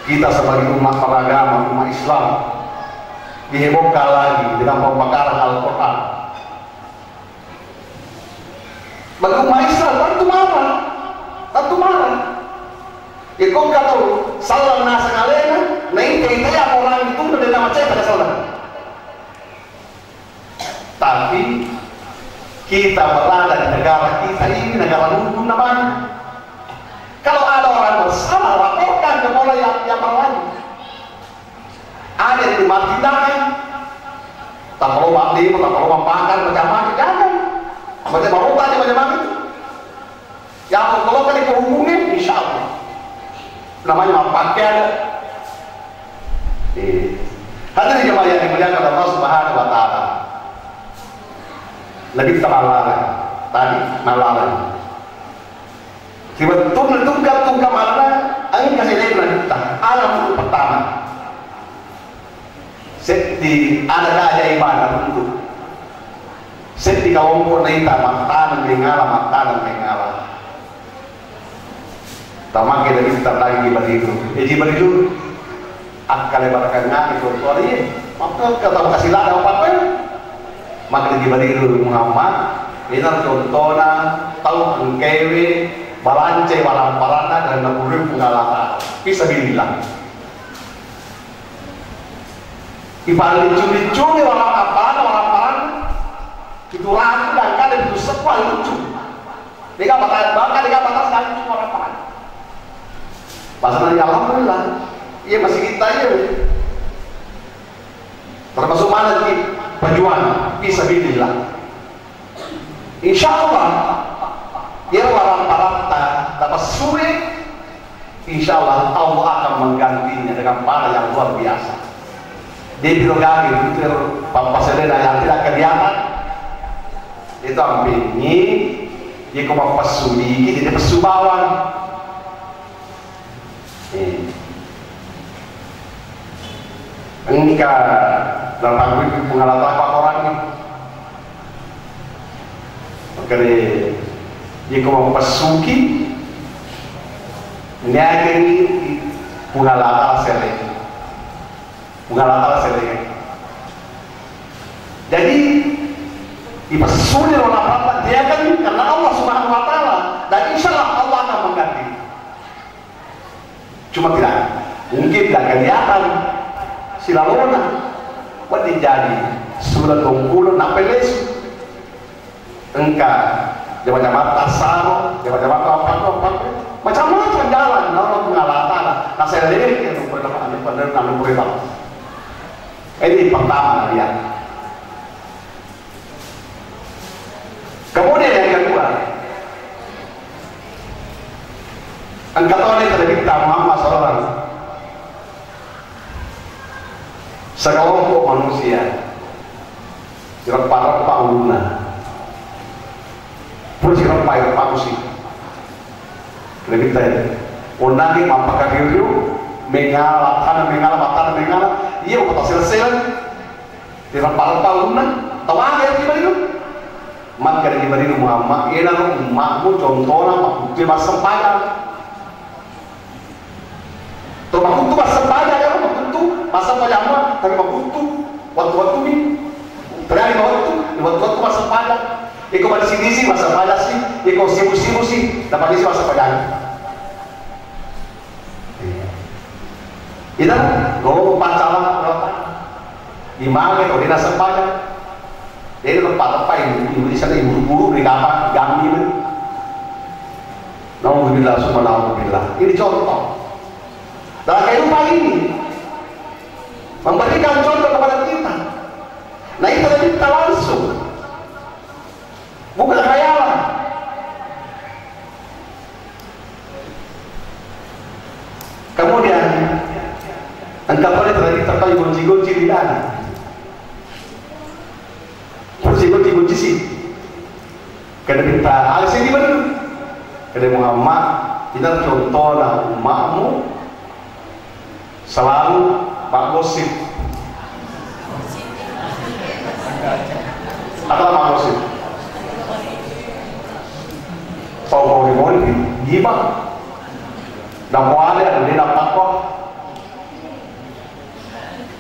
kita sebagai umat beragama umat Islam dihebohkan lagi dengan pembakaran Al-Quran. Bagi umat Islam tentu marah. Ikut kata salam nasa kalena, naik kaitnya orang itu udah nama cek pada salam. Tapi kita berada di negara kita ini negara hukum namanya. Kalau ada orang bersalah, laporkan ke bola yang berlaku. Ada di rumah tindakan, tak perlu bakti, tak perlu mampakan macam-macam, jangan. Macam baru tadi macam-macam itu. Yang kalau kan dihubungin, insya Allah. Namanya mampakai ada. Hadirin jemaah yang dimuliakan Allah Subhanahu wa taala. Lebih terlalu tadi malam. Tiba-tiba tungkap mana angin kasih lebar kita. Alam pertama. Seti ada keajaiban untuk. Seti kaum purnita makanan mengala. Tamang kita bisa lagi berilu. Jadi berilu akal lebarkannya itu tuari. Maka kata kasih lada apa? Maka di berilu Muhammad. Ini contohnya tahu engkewe balance balang-balana dan naburin pengalaman. Bisa bilang. Ibalik curi-curi orang apa? Itu ragu dan kadang itu sebuah lucu. Dia batas sekali cuma orang. Bahasa Nabi Alhamdulillah Iya masih kita ya. Termasuk mana di perjuangan fisabilillah. Insya Allah ya warang-warang dapat sulit. Insya Allah Allah akan menggantinya dengan pahala yang luar biasa. Dia bilang itu Bapak Selena yang tidak kelihatan itu ambil ini dia kau mau pesu ini dia pesu bawang engkau dalam pengalaman apa orang ini maka dia kau mau pesuki ini aja ini pengalaman selesai jadi dipesuli oleh apa dia kan karena Allah Subhanahu wa Ta'ala dan insya Allah Allah akan mengganti cuma tidak mungkin tidak kelihatan silalona buat dijadi surat bongkulo napeles engkau jaman-jaman tasaro jaman-jaman apa macam-macam jalan Allah pengalaman nah saya lihat yang benar-benar berita ini pertama lihat. Kemudian yang kedua, angkatan ini tercipta Muhammad SAW. Sekelompok manusia, rempah-rempah guna, pun si rempah musik. Tercipta ini. Undangi mampakkan diri, mengala, iya kota selesai di rempah-rempah guna, tahu aja di mana itu? Mak kada diberi Muhammad, ia nama umatmu contohnya makhluk mas sempaya. Tuh makhluk tu mas sempaya ya, makhluk tu mas sempaya mah, tapi makhluk tu waktu-waktu ni terjadi waktu mas sempaya. Iko pada sini sih mas sempaya sih, iko sibu sih, dapat isi mas sempaya. Ida, lo pacaran berapa? Di mana kalau dia sempaya? Jadi tempat-tempat yang di sana buru-buru di kamar ganti itu. Nauzubillah summa nauzubillah. Ini contoh. Dalam kehidupan ini memberikan contoh kepada kita. Nah itu kita langsung, bukan khayalan. Kemudian engkau boleh terkait kunci-kunci di dalam. Kunci sih. Kada kita alisi di mana? Kada Muhammad kita contoh lah umatmu selalu bagosip. Apa bagosip? Kalau mau gibah, dah mau ada dia dapat kok.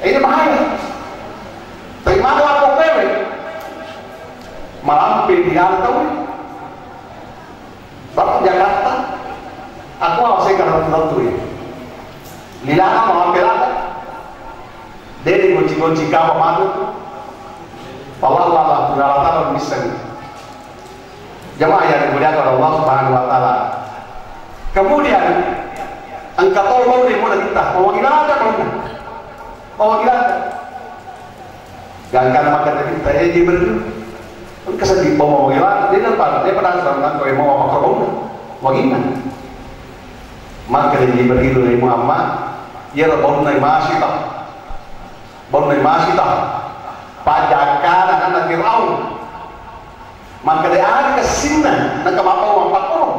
Ini bahaya. Terima kasih pewe. Malampi di Antau Bapak Jakarta aku awasi karena tentu ya Lilana malampi lada dari kunci-kunci kapal madu bahwa Allah pengalaman bisa jemaah yang dimuliakan oleh Allah Subhanahu wa Ta'ala. Kemudian engkau tahu mau di mana kita mau gilada gangkan makan kita ini berdua kesan di bawah mobilan dia nampak dia pernah serangkan kau mau apa kau mau gimana maka dia berdiri dari Muhammad ia baru naik masih tak pajakan anak Fir'aun maka dia ada kesina nak kemapau empat orang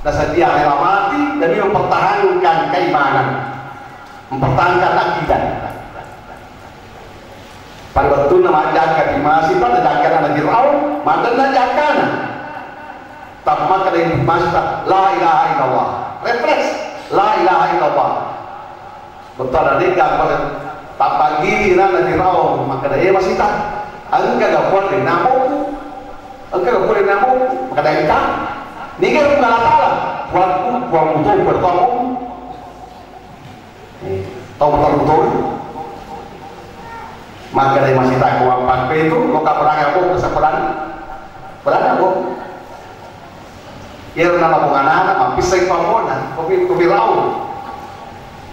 dan setia rela mati demi mempertahankan keimanan mempertahankan akidah. Pada waktu nama jaga di masih pada jaga anak Fir'aun, mantan jaga tak maka dari masih la ilaha illallah, refleks la ilaha illallah. Betul ada pada tak pagi anak Fir'aun maka dari masih tak. Engkau gak boleh namu, maka dari tak. Ni kan bukan Allah, buang betul bertamu. Tahu betul. Maka dari masih tak kuat pakai itu luka perang aku keseperan aku ia nama bunga anak pisai pamona kopi laut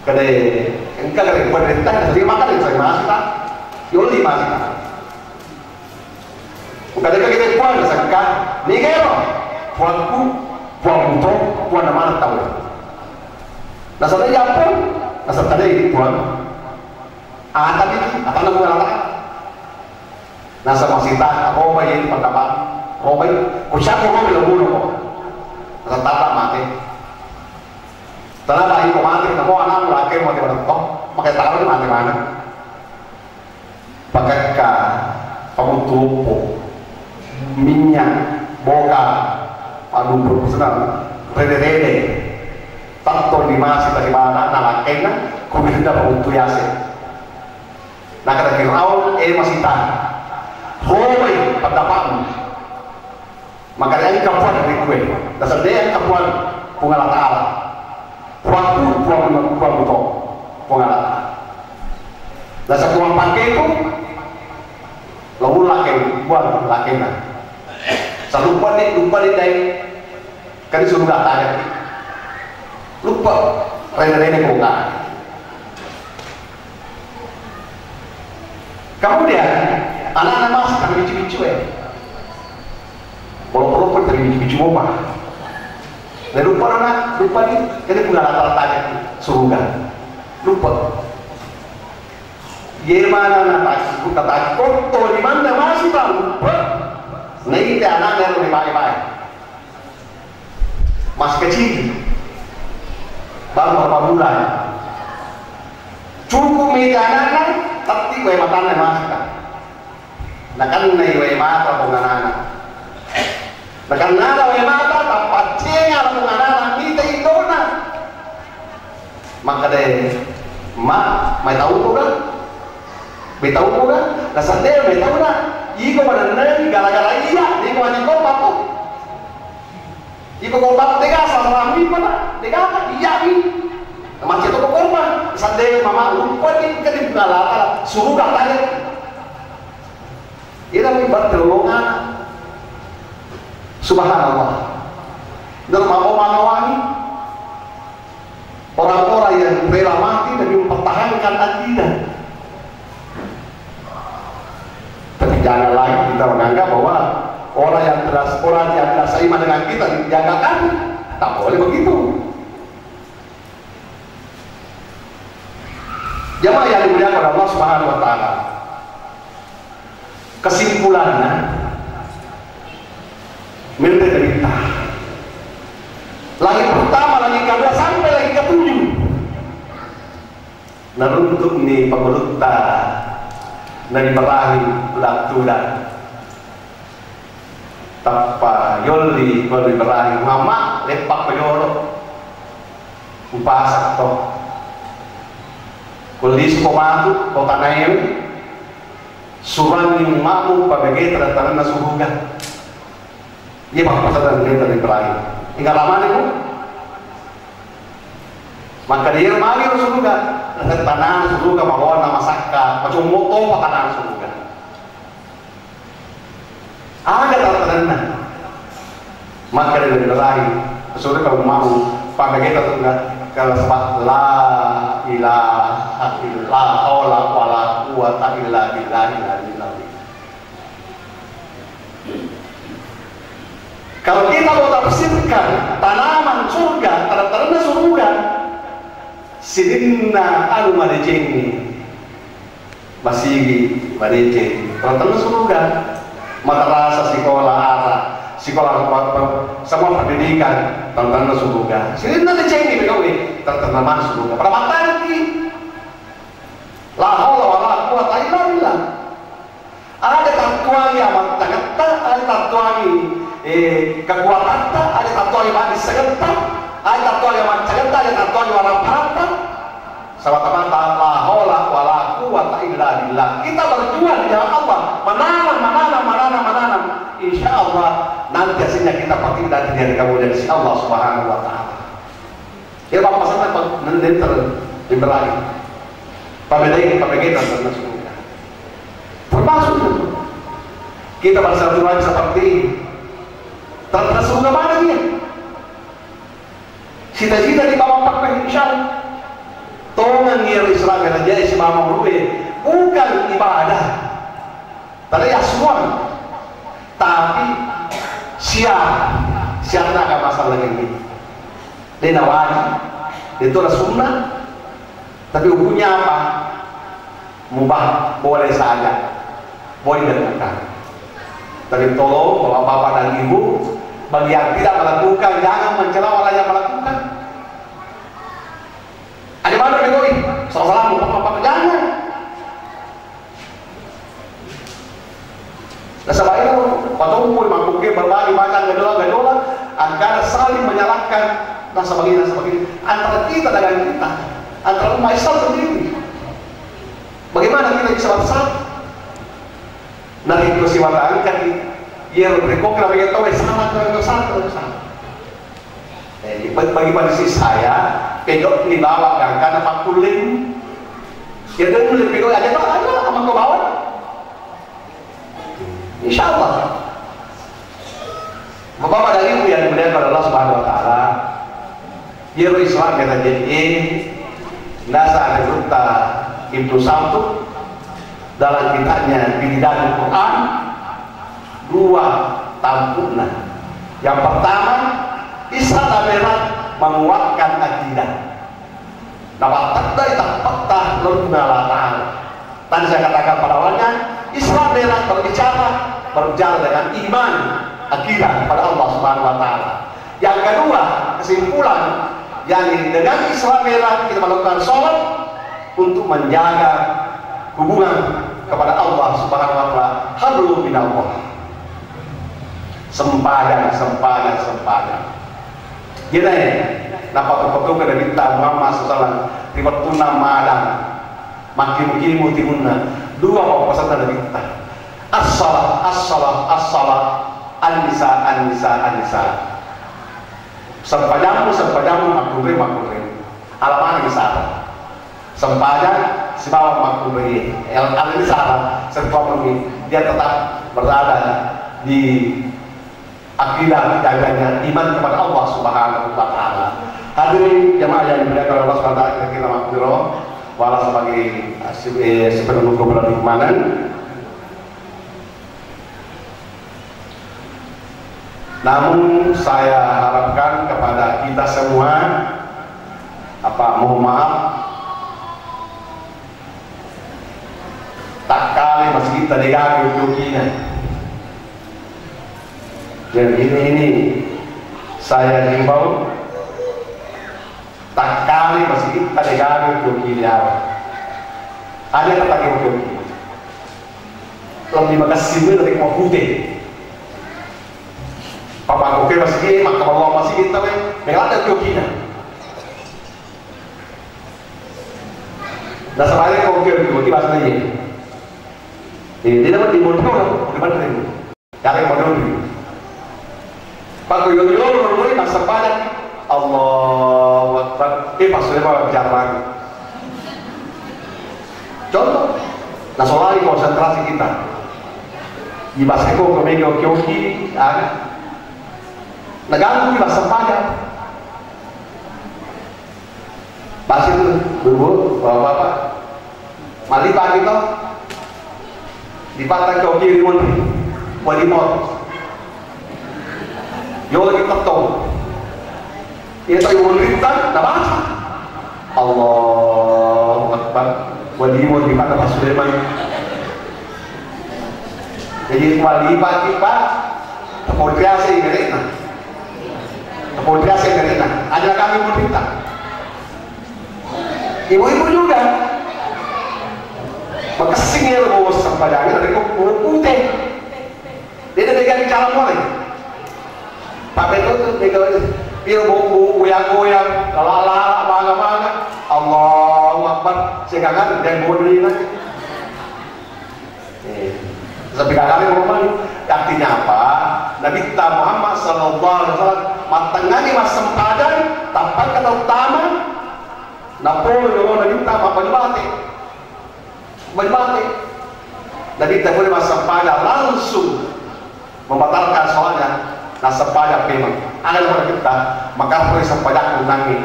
Kada engka kada pemerintah jadi makan saya masih tak. Yoli masih tak. Kada kita puan sakka ni kero. Puanku puan untuk puan nama tahu. Nasa tadi apa? Nasa tadi puan. Tadi apa nama puan apa? Nasa masih tak. Apa ini pendapat? Apa? Kusyak apa belum bunuh? Nasa tata mati. Setelah bayi mati, kamu anak laki mau dibertok, pakai taruh di mana? Pakai kamu tumpuk minyak, boka, aduh berpesanan, rede-rede, tato di masih dari mana? Nah lakinya, kemudian dapat untuk yasin. Nah kata Firaun, masih tak, roy pendapat, makanya ini kapuan dari gue, dasar dia yang kapuan pengalat Allah. Waktu buang betul pengalat. Dan satu orang pakai itu lalu laki buang laki na. Lupa nih dari kan disuruh tanya. Lupa rene buka. Kemudian anak-anak masih kami bicu-bicu Bolong-bolong pun dari bicu-bicu apa? Dan lupa nih, jadi punya latar-latarnya surga. Lupa. Gimana nak kata kotor di mana masih tak lupa. Nah ini anaknya lebih baik-baik. Masih kecil, baru beberapa bulan. Cukup meja anaknya, tapi gue matanya masih kan. Nah kan nih gue mata bukan anak. Nah kan nada gue mata, tapi cengar bukan anak. Kita itu nak. Maka deh, mai tahu kan? Tahu kan? Nah sadar mai tahu nak. Iko benar-benar gara-gara iya, dia wajib kompak tuh. Iko kompak tega sama kami mana? Tega apa? Iya ni. Macam itu kompak. Sadar mama lupa ni kan bukan latar. Suruh katanya. Ia dah bertolongan. Subhanallah. Dan mau mengawani orang-orang yang rela mati demi mempertahankan akidah. Tapi jangan lagi kita menganggap bahwa orang yang tidak seiman dengan kita dijagakan. Tak boleh begitu. Jamaah yang dimuliakan oleh Allah Subhanahu wa taala. Kesimpulannya menderita. Langit pertama, langit kedua sampai langit ketujuh. Naruntuk ni pembeluta dari Ibrahim Latudan. Tapa yoli kalau Ibrahim mama lepak peyoro. Upasak to. Kulis pematu kota naim. Suran yang mamu pabege tertanam nasuruga. Ia papasan dari Ibrahim. Hingga lama nih, maka dia mari surga, dengan tanah surga bawa nama saka, macam moto tanah surga. Ada tanda, maka dia berlari, surga kalau mau, pakai kita surga, kalau sebab la ilaha illallah wala quwwata illa billah. Kalau kita mau tafsirkan tanaman surga, tanda-tanda surga, sidinna anu madejeni, masih madejeni, tanda-tanda surga, madrasah sekolah arah, sekolah semua pendidikan, tanda-tanda surga, sidinna madejeni begawe, tanda-tanda surga. Permata lagi, la haula wala quwwata illa billah. Ada tatuangi amat tangata, ada tatuangi kekuatan tak, ada tatuangi mati segentak, ada tatuangi mati segentak, ada tatuangi warna parata. Sama-sama la haula wala quwwata illa billah. Kita berjuang di jalan Allah, menanam. Insya Allah nanti hasilnya kita pasti dari diri kamu dari si Allah Subhanahu wa taala. Ya Bapak pesan apa? Nanti dibelai. Pabedai kita surga. Termasuk kita bersatu-satu seperti tanda surga mana dia? Cita-cita di bawah Pak insya Allah. ngir Islam yang jadi si mama bukan ibadah. Tadi ya semua, tapi siap nak masalah ini. Dia wajib, itu adalah sunnah. Tapi hukumnya apa? Mubah, boleh saja, boleh dilakukan. Tapi tolong bapak-bapak dan ibu, bagi yang tidak melakukan, jangan mencela orang yang melakukan. Ada mana begini? Salam, bapak-bapak jangan. Nah sebaiknya patung mangkuke berbagi makan gadola agar saling menyalahkan dan sebagainya antara kita dengan kita, antara umat Islam sendiri. Bagaimana kita bisa bersatu? Nah itu si wata angkat ia berikut kalau kita tahu sangat. Bagi posisi saya, pedok dibawa karena Pak Kulim, ya dan mulai pedok aja sama ke bawah. Insya Allah Bapak dan Ibu yang dimuliakan oleh Allah Subhanahu Wa Taala, Yeru Islam kata jadi nasa ada gruta Ibnu Samtu dalam kitabnya Bidan Quran dua tampunan. Yang pertama, Islam adalah menguatkan akidah. Dapat takdah tak lurna ta'ala. Tadi saya katakan pada awalnya, Islam adalah berbicara dengan iman, akidah kepada Allah Subhanahu Wa Taala. Yang kedua, kesimpulan, yakni dengan Islam adalah kita melakukan sholat untuk menjaga hubungan kepada Allah Subhanahu Wa Taala. Hablum minallah. Sembahyang. Gini, dapat betul kada minta Muhammad SAW ribat tunam madang. Makin mutimuna dua pesan dari kita as-salat an-nisa sempadamu makruh alaman nisa sempadang sibawa makruh al-nisa serpamuni dia tetap berada di akidah jaganya iman kepada Allah Subhanahu Wa Taala. Hadirin jemaah yang dimuliakan Allah Subhanahu Wa Taala, kita makfirah wala sebagai sepenuh keberanian. Namun saya harapkan kepada kita semua mohon maaf tak kali masih kita diganggu jokinya. Dan ini saya himbau tak kali masih kita diganggu jokinya. Ada yang pakai joki. Lebih makasih dari mau putih. Papa oke masih maka Allah masih kita yang ada jokinya. Nah sebenarnya kalau joki bahasa ini, dia dapat dimodal, cari modal dulu. Pak Yoyo mulai masa padat, Allah Akbar, pasnya mau bicara lagi. Contoh, nah soalnya konsentrasi kita di bahasa kau kemegang joki, ada. Negara kita sempadan bahasa itu dulu bapak-bapak mali pagi itu di pantai kau kiri menteri wali mot yo lagi ketong itu yang meneritan nah baca Allah Akbar wali mot di pantai Pak Sulaiman. Jadi wali pagi pak kemudian saya ingat kemudian saya ngerti, ada kami menderita. Ibu-ibu juga makasing ya lo sempadangnya dari kumpul putih. Dia ada bicara mulai. Pak Beto tuh dia goyang-goyang, lalala, bangga-bangga. Allahu Akbar, sekarang dan bodoh lagi. Sampai kali ngomong, artinya apa? Nabi kita Muhammad Sallallahu Alaihi Wasallam matangani mas sempadan tanpa kata utama. Napolo yung Nabi kita balik. Nabi kita boleh mas sempadan langsung membatalkan soalnya. Nah sempadan memang ada kepada kita maka boleh sempadan menangi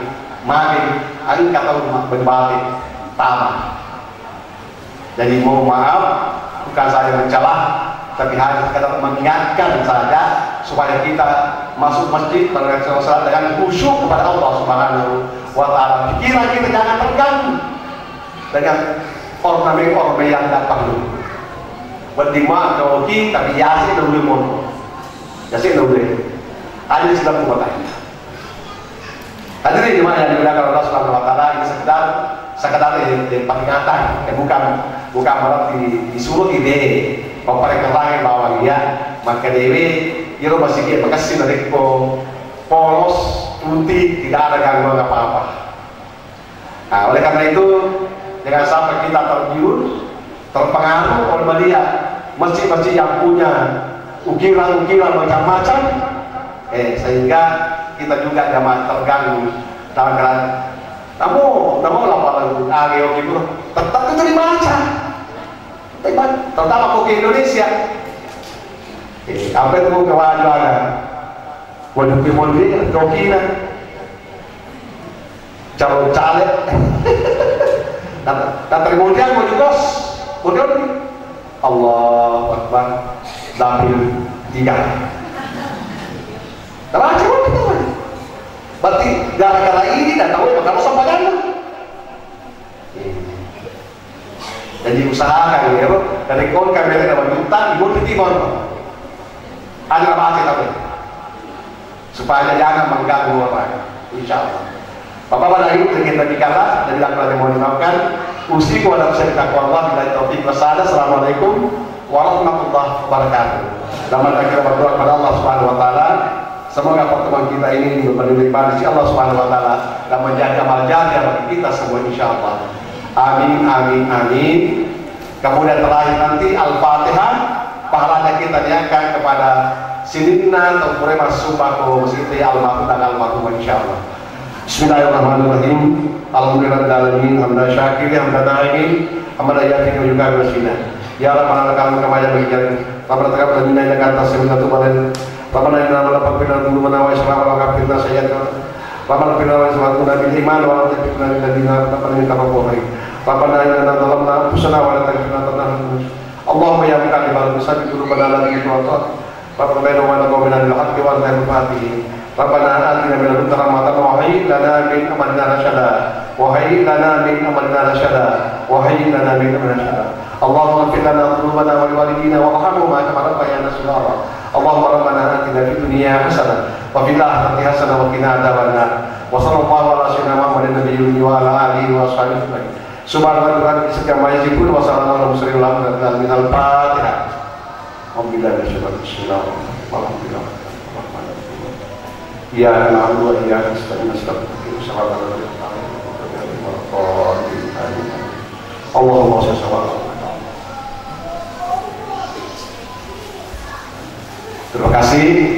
magi angkat atau berbalik pertama. Jadi mohon maaf, bukan saya mencela, tapi hanya sekedar mengingatkan saja supaya kita masuk masjid salat dengan khusyuk kepada Allah Subhanahu wa Ta'ala. Pikiran kita jangan terganggu dengan ornamen-ornamen yang tidak perlu. Berdima kawaki tapi yasi dulu mon, yasi dulu. Ada Islam kuat. Hadirin jemaah yang dimuliakan Allah Subhanahu wa Ta'ala, ini sekedar peringatan, bukan berarti disuruh ide memperkenalkan bahwa dia maka dewi itu masih dia bekasi dari polos putih, tidak ada gangguan apa-apa. Nah, oleh karena itu jangan sampai kita terpengaruh oleh media masjid-masjid yang punya ukiran-ukiran macam-macam, sehingga kita juga jangan terganggu dalam keadaan namun laporan ageo gitu tetap itu dibaca, terutama koki Indonesia. Apa itu kewajiban waduh pimondi koki na calon caleg dan kemudian mau juga kemudian Allah Akbar dapil 3 terbaca betul. Berarti gara-gara ini dan tahu bakal sampaikan. Jadi usahakan ya, dari kon kamera dapat juta, ibu di timur. Ada apa aja tapi supaya jangan mengganggu orang. Insya Allah. Bapak pada itu kita dikala dari lakukan yang mau dimaafkan. Usiku ada usaha takwa Allah bila taufik wasada. Assalamualaikum warahmatullahi wabarakatuh. Dalam akhir berdoa kepada Allah Subhanahu wa Ta'ala. Semoga pertemuan kita ini berlimpah di Allah Subhanahu wa Ta'ala dan menjaga maljaga bagi kita semua insya Allah. Amin, amin, amin. Kemudian terakhir nanti Al-Fatihah, pahalanya kita diangkat kepada Sinina atau Kurema Subako Siti Al-Mahmud dan Al-Mahmud insya Allah. Bismillahirrahmanirrahim. Alhamdulillahirrahmanirrahim. Hamdan syakir, hamdan na'imin, hamdan yakin juga bersinah. Ya Allah, kami kemana bagi jalan. Rabbana taqabbal minna innaka antas samiul alim. Rabbana inna lana fakirna dhunubana wa israfana wa kafirna sayyi'atina. Rabbana firna wa ismatuna bil iman wa la tafitna lil ladina taqabbal minna rahim. Rabbana inna dhalamna anfusana wa la taghfir lana Allahumma ya muqallib al-qulub qulubana la tuzigh qulubana. Rabbana baina wa baina al-haqqi wa al-batil. Rabbana atina min ladunka rahmatan wa hayyi lana min amrina rashada. Wa hayyi lana min amrina rashada. Wa hayyi lana min amrina rashada. Allahumma ighfir lana dhunubana wa liwalidina warhamhuma kama rabbayana shighara. اللهم ربنا آتنا في الدنيا حسنة وفي الآخرة حسنة وقنا عذاب النار وصلى الله على سيدنا محمد النبي وعلى آله وصحبه أجمعين سبحان ربك سكما يصفون وسلام على المرسلين والحمد لله من الفاتحة الحمد لله بسم الله والحمد لله إياك نعبد وإياك نستعين صراط الذين أنعمت عليهم اللهم صل وسلم. Terima kasih.